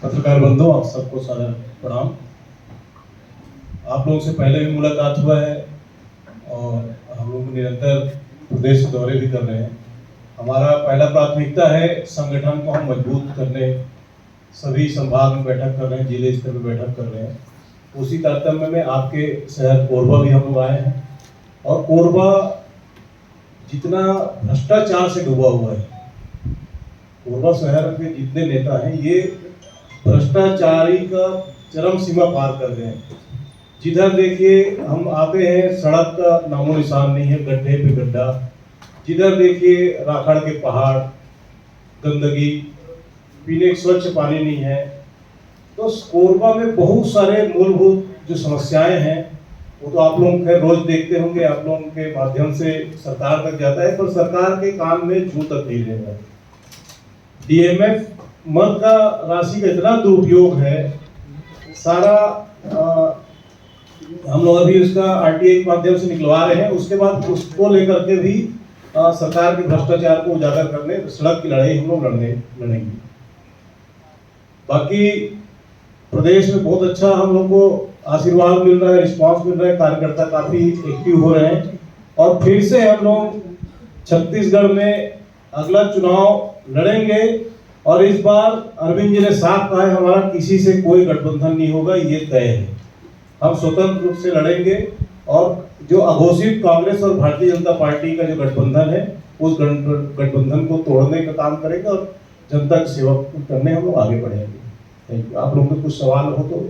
पत्रकार बंधु, आप सबको सादर प्रणाम। आप लोगों से पहले भी मुलाकात हुआ है और हम लोग निरंतर प्रदेश दौरे भी कर रहे हैं। हमारा पहला प्राथमिकता है संगठन को हम मजबूत करने, सभी संभाग में बैठक कर रहे हैं, जिले स्तर पर बैठक कर रहे हैं। उसी तारतम्य में आपके शहर कोरबा भी हम लोग आए हैं और कोरबा जितना भ्रष्टाचार से डूबा हुआ है, कोरबा शहर के जितने नेता हैं ये भ्रष्टाचारी का चरम सीमा पार कर गए हैं। जिधर देखिए हम आते हैं सड़क का नामो निशान नहीं है, गड्ढे पे गड्ढा। जिधर देखिए राखड़ के पहाड़, गंदगी, पीने के स्वच्छ पानी नहीं है। तो कोरबा में बहुत सारे मूलभूत जो समस्याएं हैं वो तो आप लोग खैर रोज देखते होंगे, आप लोगों के माध्यम से सरकार तक जाता है, पर सरकार के काम में छू तक नहीं ले रहा है। डीएमएफ मद का राशि का इतना दुरुपयोग है, सारा हम लोग अभी उसका आरटीआई के माध्यम से निकलवा रहे हैं। उसके बाद उसको लेकर के भी सरकार के भ्रष्टाचार को उजागर करने सड़क की लड़ाई हम लोग लड़ेंगे। बाकी प्रदेश में बहुत अच्छा हम लोग को आशीर्वाद मिल रहा है, रिस्पांस मिल रहा है, कार्यकर्ता काफी एक्टिव हो रहे हैं और फिर से हम लोग छत्तीसगढ़ में अगला चुनाव लड़ेंगे। और इस बार अरविंद जी ने साफ कहा है हमारा किसी से कोई गठबंधन नहीं होगा, ये तय है। हम स्वतंत्र रूप से लड़ेंगे और जो अघोषित कांग्रेस और भारतीय जनता पार्टी का जो गठबंधन है उस गठबंधन को तोड़ने का काम करेंगे और जनता की सेवा करने हम लोग आगे बढ़ेंगे। Thank you. आप लोगों के कुछ सवाल हो तो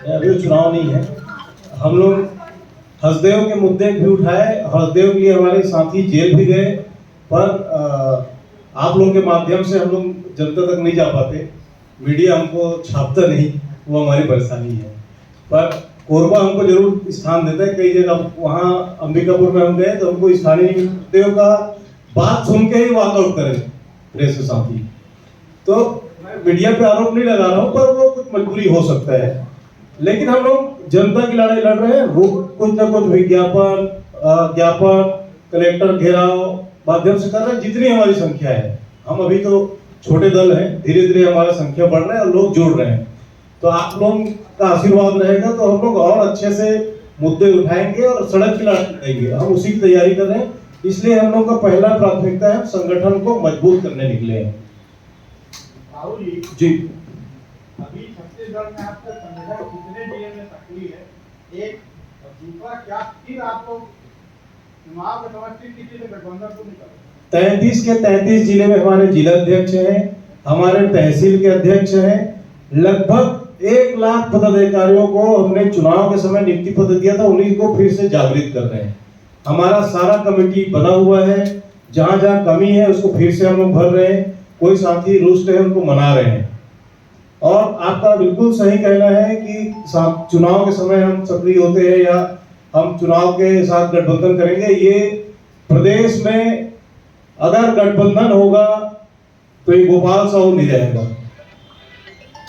अभी चुनाव नहीं है। हम लोग हसदेव के मुद्दे भी उठाए, हसदेव के लिए हमारे साथी जेल भी गए, पर आप लोगों के माध्यम से हम लोग जनता तक नहीं जा पाते, मीडिया हमको छापता नहीं, वो हमारी परेशानी है। पर कोरबा हमको जरूर स्थान देता है। कई जगह वहाँ अंबिकापुर में हम गए तो हमको स्थानीय मुद्दों का बात सुन के ही वॉकआउट करें प्रेस के साथी। तो मीडिया पे आरोप नहीं लगा रहा हूँ, पर वो कुछ मजबूरी हो सकता है। लेकिन हम लोग जनता की लड़ाई लड़ रहे हैं। कुछ न कुछ विज्ञापन, ज्ञापन, कलेक्टर घेराव माध्यम से कर रहे हैं जितनी हमारी संख्या है। हम अभी तो छोटे दल हैं, धीरे धीरे हमारा संख्या बढ़ रहा है और लोग जुड़ रहे हैं। तो आप लोगों का आशीर्वाद रहेगा तो हम लोग और अच्छे से मुद्दे उठाएंगे और सड़क की लड़ाई लड़ेंगे। हम उसी की तैयारी कर रहे हैं, इसलिए हम लोग का पहला प्राथमिकता है संगठन को मजबूत करने निकले हैं। जी, अभी छत्तीसगढ़ में आपका संगठन कितने जिले में सक्रिय है, एक, और दूसरा क्या फिर आप लोग चुनाव के समय फिर किसी से गठबंधन को नहीं करेंगे? 33 के 33 जिले में हमारे जिला अध्यक्ष हैं, हमारे तहसील के अध्यक्ष हैं। लगभग 1 लाख पदाधिकारियों को हमने चुनाव के समय नियुक्ति पत्र दिया था, उन्हीं को फिर से जागृत कर रहे हैं। हमारा सारा कमेटी बना हुआ है, जहां जहां कमी है उसको फिर से हम लोग भर रहे हैं। कोई साथी रुष्ट है उनको मना रहे हैं। और आपका बिल्कुल सही कहना है कि चुनाव के समय हम सक्रिय होते हैं या हम चुनाव के साथ गठबंधन करेंगे। ये प्रदेश में अगर गठबंधन होगा तो ये गोपाल साहू नहीं रहेगा।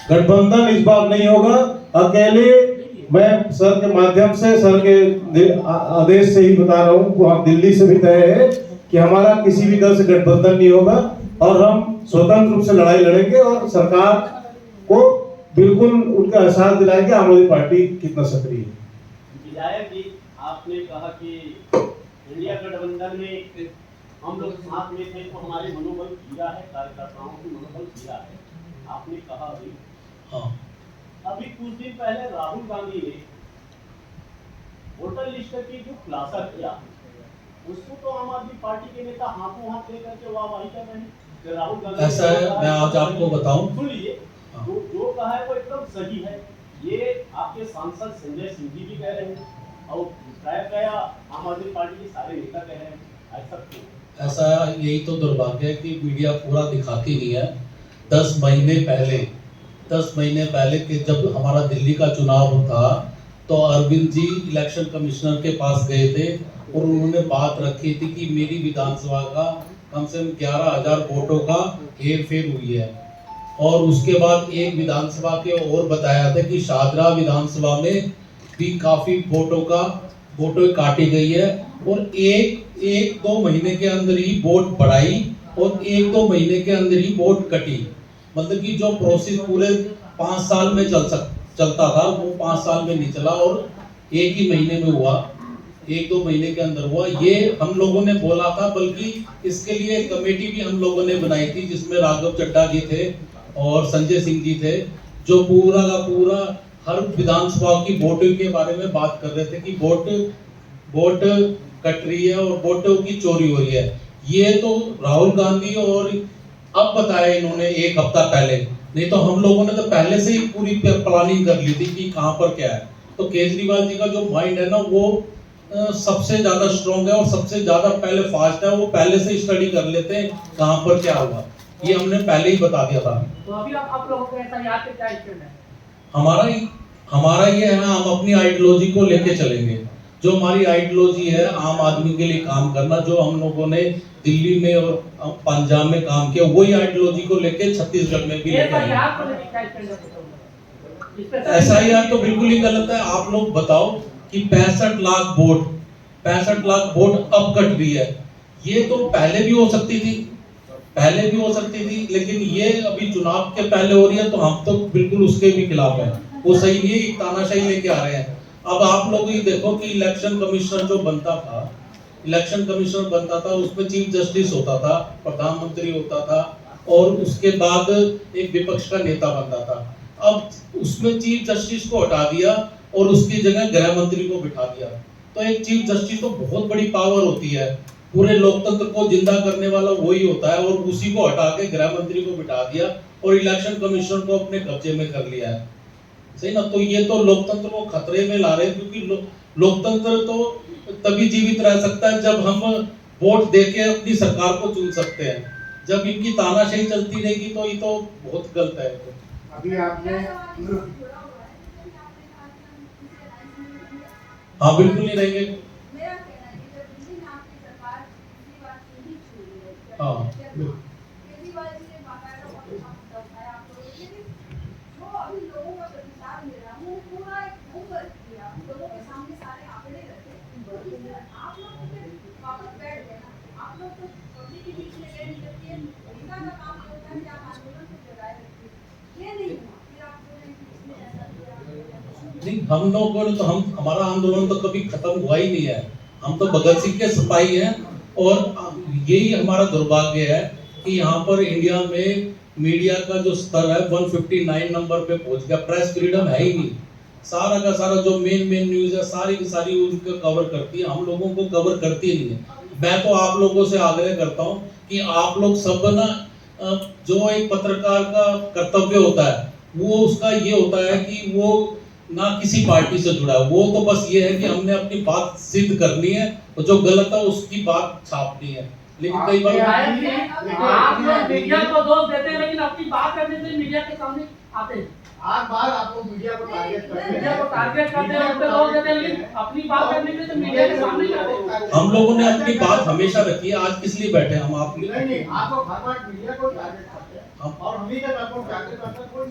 गठबंधन इस बार नहीं होगा। अकेले मैं सर के माध्यम से, सर के आदेश से ही बता रहा हूँ, वहां दिल्ली से भी तय है कि हमारा किसी भी दल से गठबंधन नहीं होगा और हम स्वतंत्र रूप से लड़ाई लड़ेंगे और सरकार को बिल्कुल उनका एहसास दिलाएंगे आम आदमी पार्टी कितना सक्रिय है। विधायक जी, आपने कहा कि इंडिया गठबंधन में हम लोग साथ में थे तो हमारे मनोबल गिरा है, कार्यकर्ताओं की मनोबल गिरा है, आपने कहा अभी। हाँ, अभी कुछ दिन पहले राहुल गांधी ने वोटर लिस्ट की जो खुलासा किया उसको तो आम आदमी पार्टी के नेता हाथों हाथ लेकर के वाहवाही कर रहे हैं। राहुल गांधी ऐसा है, मैं आज आपको बताऊं, सुनिए, जो कहा है वो एकदम सही है। ये आपके सांसद संजय सिंह जी भी कह रहे हैं और आम आदमी पार्टी के सारे नेता कह रहे हैं। ऐसा क्यों? ऐसा यही तो दुर्भाग्य है कि मीडिया पूरा दिखाती नहीं है। 10 महीने पहले कि जब हमारा दिल्ली का चुनाव था तो अरविंद जी इलेक्शन कमिश्नर के पास गए थे और उन्होंने बात रखी थी कि मेरी विधानसभा का कम से कम 11,000 वोटों का हेरफेर हुई है। और उसके बाद एक विधानसभा के और बताया था कि शाहदरा विधानसभा में भी काफी वोटों काटी गई है और एक दो महीने के अंदर ही वोट बढ़ाई और एक दो महीने के अंदर ही वोट कटी। मतलब कि जो प्रोसेस पूरे 5 साल में चलता था वो 5 साल में नहीं चला और एक ही महीने में हुआ, एक दो महीने के अंदर हुआ। ये हम लोगों ने बोला था, बल्कि इसके लिए कमेटी भी हम लोगों ने बनाई थी जिसमें राघव चड्ढा जी थे और संजय सिंह जी थे, जो पूरा का पूरा हर विधानसभा की वोटिंग के बारे में बात कर रहे थे कि वोट कट रही है और वोटों की चोरी हो रही है। ये तो राहुल गांधी और अब बताया इन्होंने एक हफ्ता पहले, नहीं तो हम लोगों ने तो पहले से ही पूरी प्लानिंग कर ली थी कि कहां पर क्या है। तो केजरीवाल जी का जो माइंड है ना वो सबसे ज्यादा स्ट्रॉन्ग है और सबसे ज्यादा पहले फास्ट है। वो पहले से स्टडी कर लेते हैं कहां पर क्या हुआ, ये हमने पहले ही बता दिया था। तो अभी आप लोगों को ऐसा याद क्या स्टैंड है? हमारा ये है, हम अपनी आइडियोलॉजी को लेके चलेंगे। जो हमारी आइडियोलॉजी है आम आदमी के लिए काम करना, जो हम लोगों ने दिल्ली में और पंजाब में काम किया, वही आइडियोलॉजी को लेके छत्तीसगढ़ में भी लेके SIR तो बिल्कुल ही गलत है। आप लोग बताओ कि 65 लाख वोट अब कट रही है। ये तो पहले भी हो सकती थी, लेकिन ये अभी चुनाव के पहले हो रही है तो हम तो बिल्कुल उसके भी खिलाफ है। वो सही नहीं है, एक तानाशाही लेके आ रहे हैं। अब आप लोग ये देखो कि इलेक्शन कमिश्नर बनता था, उसमें चीफ जस्टिस होता था, प्रधानमंत्री होता था और उसके बाद एक विपक्ष का नेता बनता था। अब उसमें चीफ जस्टिस को हटा दिया और उसकी जगह गृह मंत्री को बिठा दिया। तो एक चीफ जस्टिस तो बहुत बड़ी पावर होती है, पूरे लोकतंत्र को जिंदा करने वाला वही होता है, और उसी को हटा के गृह मंत्री को बिठा दिया और इलेक्शन कमिश्नर को अपने कब्जे में कर लिया है। सही ना? तो ये तो लोकतंत्र को खतरे में ला रहे हैं, क्योंकि लोकतंत्र तो तभी जीवित रह सकता है जब हम वोट देके अपनी सरकार को चुन सकते हैं। जब इनकी तानाशाही चलती रहेगी तो ये तो बहुत गलत है। अभी आपने हाँ बिल्कुल नहीं रहेंगे। हाँ नहीं, हम लोगों ने तो हमारा आंदोलन तो कभी खत्म हुआ ही नहीं है। हम तो भगत सिंह के सिपाही हैं और यही हमारा दुर्भाग्य है कि यहाँ पर इंडिया में मीडिया का जो स्तर है 159 नंबर पे पहुंच गया। प्रेस फ्रीडम है ही नहीं। सारा का सारा जो मेन न्यूज है सारी की सारी उनको कवर करती है, हम लोगों को कवर करती नहीं है। मैं तो आप लोगों से आग्रह करता हूँ कि आप लोग सब ना, जो एक पत्रकार का कर्तव्य होता है वो उसका ये होता है कि वो ना किसी पार्टी से जुड़ा है, वो तो बस ये है कि हमने अपनी बात सिद्ध करनी है और जो गलत है उसकी बात छापनी है। लेकिन कई बार आप लोग मीडिया को दोष देते हैं, लेकिन अपनी बात करने से मीडिया के सामने आते हैं। आज बार आप लोग मीडिया को टारगेट करते हैं, दोष देते हैं, लेकिन अपनी बात करने के लिए तो मीडिया के सामने आते हैं। हम लोगों ने अपनी बात हमेशा रखी है। आज किस लिए बैठे हम? आप नहीं, आप लोग हर बार मीडिया को टारगेट करते हैं और हम ही जब आपको टारगेट करते हैं कोई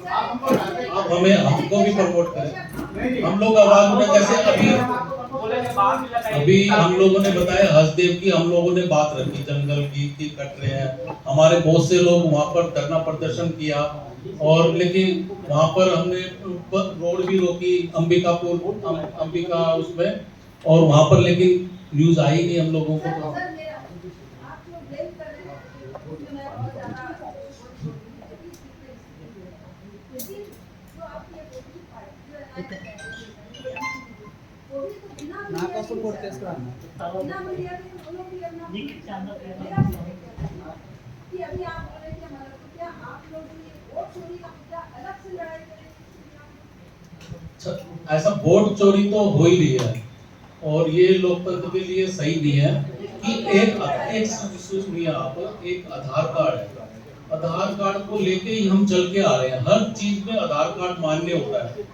आप हमको टारगेट अब हमको भी प्रमोट करें। नहीं हम लोग आवाज में, जैसे अभी हम लोगों ने बताया हसदेव की, हम लोगों ने बात रखी जंगल की कट रहे हैं। हमारे बहुत से लोग वहां पर धरना प्रदर्शन किया और लेकिन वहां पर हमने रोड भी रोकी अंबिका उसमें, और वहां पर लेकिन न्यूज आई नहीं हम लोगों को। ऐसा वोट चोरी तो हो ही रही है और ये लोकतंत्र के लिए सही नहीं है कि एक सुनिए आप, एक आधार कार्ड है, आधार कार्ड को लेके ही हम चल के आ रहे हैं। हर चीज में आधार कार्ड मान्य होता है,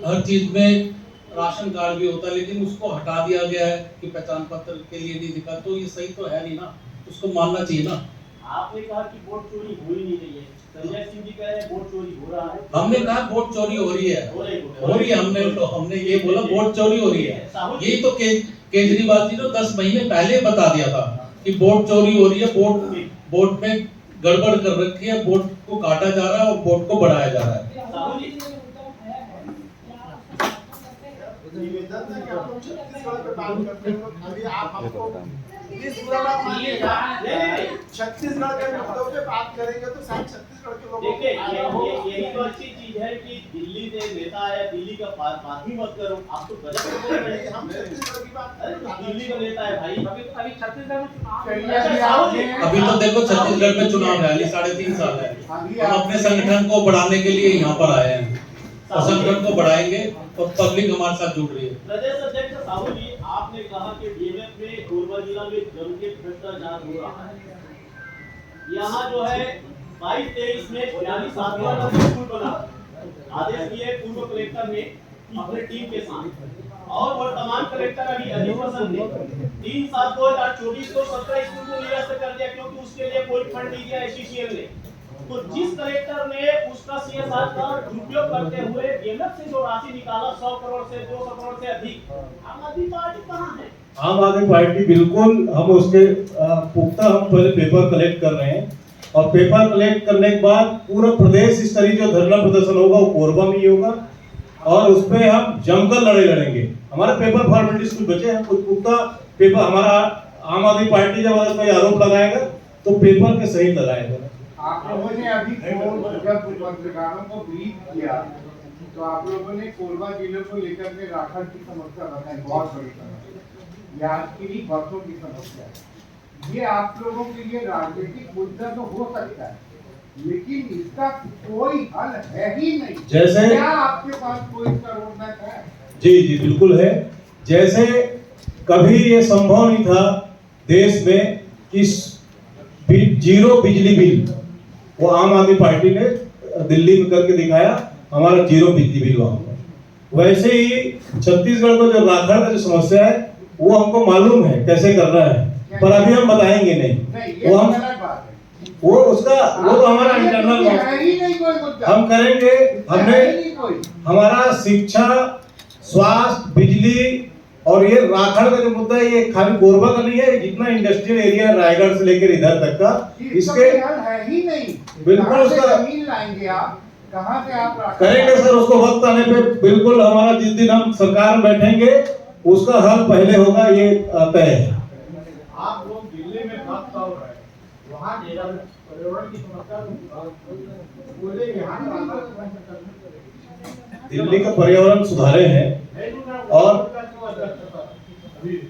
हर चीज में राशन कार्ड भी होता है, लेकिन उसको हटा दिया गया है कि पहचान पत्र के लिए नहीं दिखा, तो ये सही तो है नहीं ना, उसको मानना चाहिए ना। आपने कहा कि वोट चोरी हो ही नहीं रही है, संजय सिंह जी कह रहे हैं वोट चोरी हो रहा है। हमने कहा वोट चोरी हो रही है, हो हो रही है, हमने ये बोला वोट चोरी हो रही है। यही तो केजरीवाल जी ने 10 महीने पहले बता दिया था कि वोट चोरी हो रही है, वोट में गड़बड़ कर रखी है, वोट को काटा जा रहा है और वोट को बढ़ाया जा रहा है। साहू जी, निवेदन है कि आप लोग छत्तीसगढ़ पे बात करते हो, अभी आप हमको प्लीज पूरा बात मानिएगा। नहीं, छत्तीसगढ़ के मुद्दों पे बात करेंगे तो शायद छत्तीसगढ़ के लोगों देखिए को फायदा होगा। यही तो अच्छी चीज है कि दिल्ली से नेता आया, दिल्ली का बात ही मत करो, आप तो गजब बोल रहे हैं। हम छत्तीसगढ़ की बात अरे तो दिल्ली का नेता है भाई। अभी छत्तीसगढ़ में चुनाव चलिए, अच्छा, अभी साहू आपने- जी, अभी तो देखो छत्तीसगढ़ में चुनाव है, 3.5 साल है, हम अपने संगठन को बढ़ाने के लिए यहाँ पर आए हैं और संगठन को बढ़ाएंगे और पब्लिक हमारे साथ जुड़ रही है। प्रदेश अध्यक्ष साहू जी, आपने कहा कि डीएमएफ में कोरबा जिला में जम के भ्रष्टाचार हो रहा है। यहाँ जो है 22-23 में 46वां स्कूल बना, आदेश दिए पूर्व कलेक्टर ने अपने टीम के साथ, और वर्तमान कलेक्टर अभी अजीत वसन ने 3/7/2024 को 17 स्कूल को निरस्त कर दिया, क्योंकि उसके लिए कोई फंड नहीं दिया एससीसीएल ने। तो जिस कलेक्टर ने उसका सीएसआर का दुरुपयोग करते हुए डीएमएफ से जो राशि निकाला 100 करोड़ से 200 करोड़ से अधिक, आम आदमी पार्टी कहाँ है? आम आदमी पार्टी बिल्कुल, हम उसके पुख्ता हम पहले पेपर कलेक्ट कर रहे हैं और पेपर कलेक्ट करने के बाद पूरा प्रदेश स्तरीय जो धरना प्रदर्शन होगा वो कोरबा में ही होगा और उस पर हम जमकर लड़ाई लड़ेंगे। हमारे पेपर फॉर्मेलिटीज कुछ बचे हैं, कुछ पुख्ता पेपर हमारा आम आदमी पार्टी जब अगर कोई आरोप लगाएगा तो पेपर के सही लगाएगा। आप लोगों ने अभी जब पत्रकारों को ब्रीफ किया तो आप लोगों ने कोरबा जिले को लेकर के राखड़ की समस्या बताई, बहुत बड़ी समस्या, आज की नहीं बरसों की समस्या है। ये आप लोगों के लिए राजनीतिक मुद्दा तो हो सकता है, लेकिन इसका कोई हल है ही नहीं। जैसे क्या आपके पास कोई इसका रोड मैप है? जी जी बिल्कुल है। जैसे कभी ये संभव नहीं था देश में कि जीरो बिजली बिल, वो आम आदमी पार्टी ने दिल्ली में करके दिखाया, हमारा जीरो बिजली बिल वहां पर। वैसे ही छत्तीसगढ़ को जो राखड़ का जो समस्या है वो हमको मालूम है कैसे करना है, पर अभी हम बताएंगे नहीं। ये वो हम गलत बात है। वो उसका वो तो हमारा इंटरनल है ही नहीं कोई मुद्दा। हम करेंगे। हमने है ही नहीं कोई। हमारा शिक्षा, स्वास्थ्य, बिजली और ये राखड़ का जो मुद्दा है ये खाली कोरबा का नहीं है, जितना इंडस्ट्रियल एरिया है रायगढ़ से लेकर इधर तक का, इसके है ही नहीं। बिल्कुल कहाँ से उसका जमीन लाएंगे आप, कहाँ से आप राखड़ करेंगे सर। उसको वक्त आने पे बिल्कुल हमारा जिस दिन हम सरकार में बैठेंगे उसका हल पहले होगा, ये तय है। आप लोग दिल्ली में बात कर रहे हैं, वहाँ पर्यावरण की समस्या पूरे यहाँ दिल्ली का पर्यावरण सुधारे हैं और जी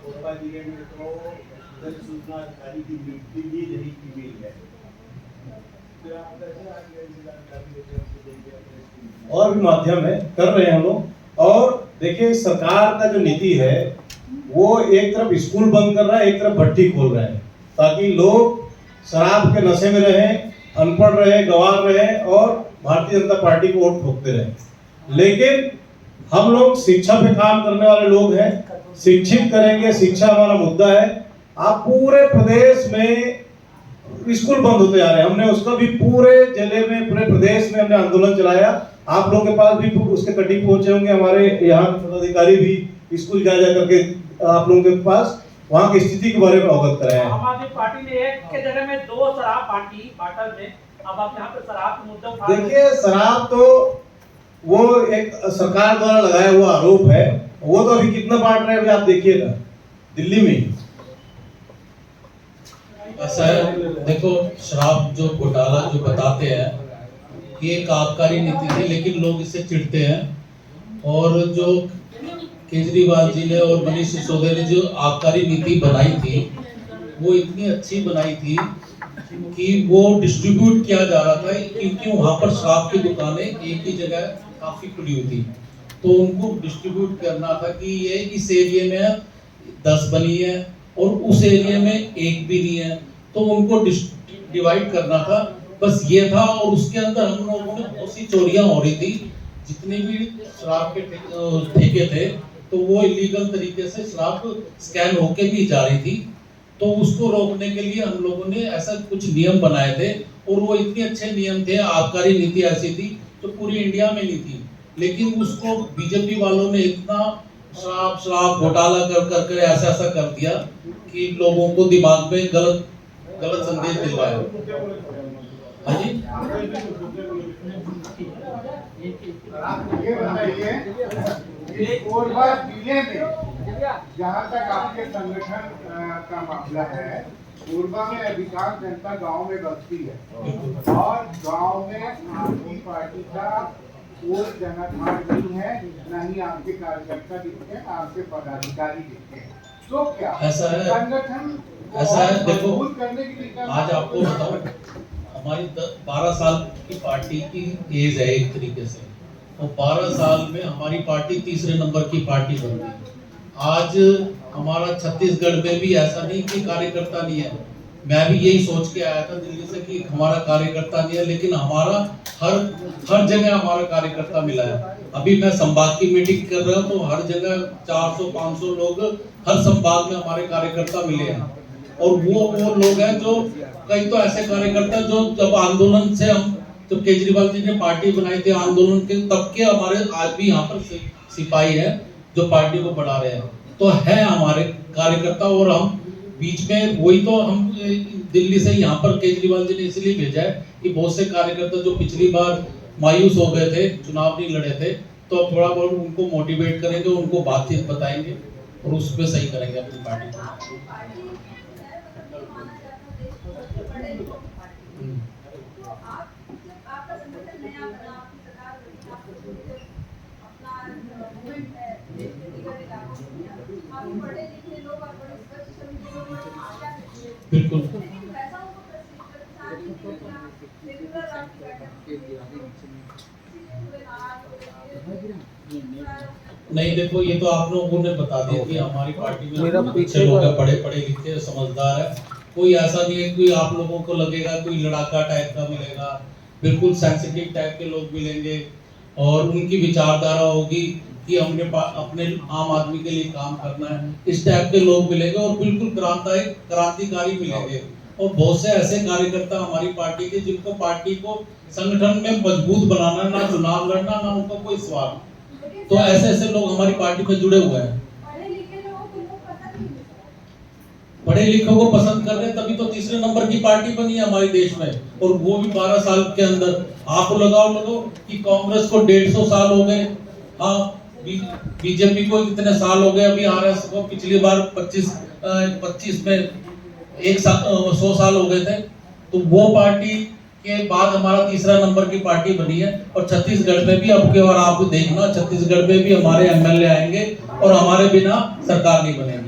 कोरबा जिले में तो जल सूचना अधिकारी की नियुक्ति भी नहीं की गई है। और भी माध्यम है, कर रहे हैं हम लोग। और देखिए सरकार का जो नीति है वो एक तरफ स्कूल बंद कर रहा है, एक तरफ भट्टी खोल रहा है, ताकि लोग शराब के नशे में रहे, अनपढ़ रहे, गंवार रहे और भारतीय जनता पार्टी को वोट ठोकते रहे। लेकिन हम लोग शिक्षा पे काम करने वाले लोग हैं, शिक्षित करेंगे, शिक्षा हमारा मुद्दा है। आप पूरे प्रदेश में स्कूल बंद होते जा रहे हैं, हमने उसका भी पूरे जिले में, पूरे प्रदेश में हमने आंदोलन चलाया। आप लोगों के पास भी उसके कटिंग पहुंचे होंगे, हमारे यहाँ के पदाधिकारी भी स्कूल जा करके आप लोगों के पास वहाँ की स्थिति के बारे में अवगत कराया है। आम आदमी पार्टी ने एक के जगह में 2 शराब पार्टी बाटल में, अब आप यहाँ पे शराब के मुद्दा उठा रहे हैं। देखिए शराब तो वो एक सरकार द्वारा लगाया हुआ आरोप है, वो तो अभी कितना बांट रहे हैं अभी आप देखिएगा दिल्ली में। ऐसा है, देखो शराब जो घोटाला जो बताते हैं, ये एक आबकारी नीति थी, लेकिन लोग इससे चिढ़ते हैं। और जो केजरीवाल जी ने और मनीष सिसोदिया ने जो आबकारी नीति बनाई थी, वो इतनी अच्छी बनाई थी कि वो डिस्ट्रीब्यूट किया जा रहा था, क्योंकि वहाँ पर शराब की दुकानें एक ही जगह काफ़ी खुली हुई थी। तो उनको डिस्ट्रीब्यूट करना था कि ये इस एरिया में 10 बनी है और उस एरिया में एक भी नहीं है, तो उनको डिवाइड करना था, बस ये था। और उसके अंदर हम लोगों ने बहुत सी चोरियां हो रही थी। जितने भी शराब के ठेके थे, तो वो इलीगल तरीके से शराब स्कैन होके भी जा रही थी। तो उसको रोकने के लिए हम लोगों ने ऐसा कुछ नियम बनाए थे, और वो इतने अच्छे नियम थे, आबकारी नीति ऐसी थी जो पूरी इंडिया में नहीं थी। लेकिन उसको बीजेपी वालों ने इतना शराब घोटाला कर ऐसा कर दिया कि लोगों को दिमाग में गलत संदेश दिलवाया। हाँ जी, आप ये बताइए, ये कोरबा जिले में जहाँ तक आपके संगठन का मामला है, कोरबा में अधिकांश जनता गांव में बसती है और गांव में आपकी पार्टी का कोई जनाधार नहीं है, न ही आपके कार्यकर्ता दिखते हैं, आपके पदाधिकारी दिखते हैं। तो क्या ऐसा है, संगठन ऐसा है, देखो, मजबूत करने के लिए आज आपको बताऊं, हमारी 12 साल की पार्टी की एज है एक तरीके से, और 12 साल में हमारी पार्टी तीसरे नंबर की पार्टी बन गई। आज हमारा छत्तीसगढ़ में भी ऐसा नहीं कि कार्यकर्ता नहीं है। मैं भी यही सोच के आया था दिल्ली से कि हमारा कार्यकर्ता नहीं है, लेकिन हमारा हर जगह हमारा कार्यकर्ता मिला है। अभी मैं संभाग की मीटिंग कर रहा हूँ, तो हर जगह 400-500 लोग हर संभाग में हमारे कार्यकर्ता मिले हैं। और वो लोग हैं जो, कई तो ऐसे कार्यकर्ता जो जब आंदोलन से जब केजरीवाल जी ने पार्टी बनाई थी आंदोलन के, तब के हमारे आज भी यहाँ पर सिपाही हैं जो पार्टी को बढ़ा रहे हैं। तो है हमारे कार्यकर्ता, और हम बीच में वही तो हम दिल्ली से यहाँ पर केजरीवाल जी ने इसलिए भेजा है कि बहुत से कार्यकर्ता जो पिछली बार मायूस हो गए थे, चुनाव नहीं लड़े थे, तो अब थोड़ा बहुत उनको मोटिवेट करेंगे, उनको बातचीत बताएंगे और उस पर सही करेंगे अपनी पार्टी को। बिल्कुल नहीं, देखो, ये तो आप लोगों ने बता दिया कि हमारी पार्टी में अच्छे लोग हैं, पढ़े लिखे समझदार है। कोई ऐसा नहीं है कि आप लोगों को लगेगा कोई लड़ाका टाइप का मिलेगा। बिल्कुल सेंसिटिव टाइप के लोग मिलेंगे, और उनकी विचारधारा होगी कि हमने अपने आम आदमी के लिए काम करना है, इस टाइप के लोग मिलेंगे। और बिल्कुल क्रांतिकारी मिलेंगे। और बहुत से ऐसे कार्यकर्ता हमारी पार्टी के, जिनको पार्टी को संगठन में मजबूत बनाना, ना चुनाव लड़ना, ना उनको कोई स्वार्थ, तो ऐसे लोग हमारी पार्टी में जुड़े हुए हैं। पढ़े लिखों को पसंद कर रहे हैं, तभी तो तीसरे नंबर की पार्टी बनी है हमारे देश में, और वो भी 12 साल के अंदर। आप लगाओ कि कांग्रेस को 150 साल हो गए, हाँ, बीजेपी को कितने साल हो गए, अभी आरएस को पिछली बार 25 में 100 साल हो गए थे। तो वो पार्टी के बाद हमारा तीसरा नंबर की पार्टी बनी है। और छत्तीसगढ़ में भी अब के बार आप देखना, छत्तीसगढ़ में भी हमारे एमएलए आएंगे और हमारे बिना सरकार नहीं बनेगी।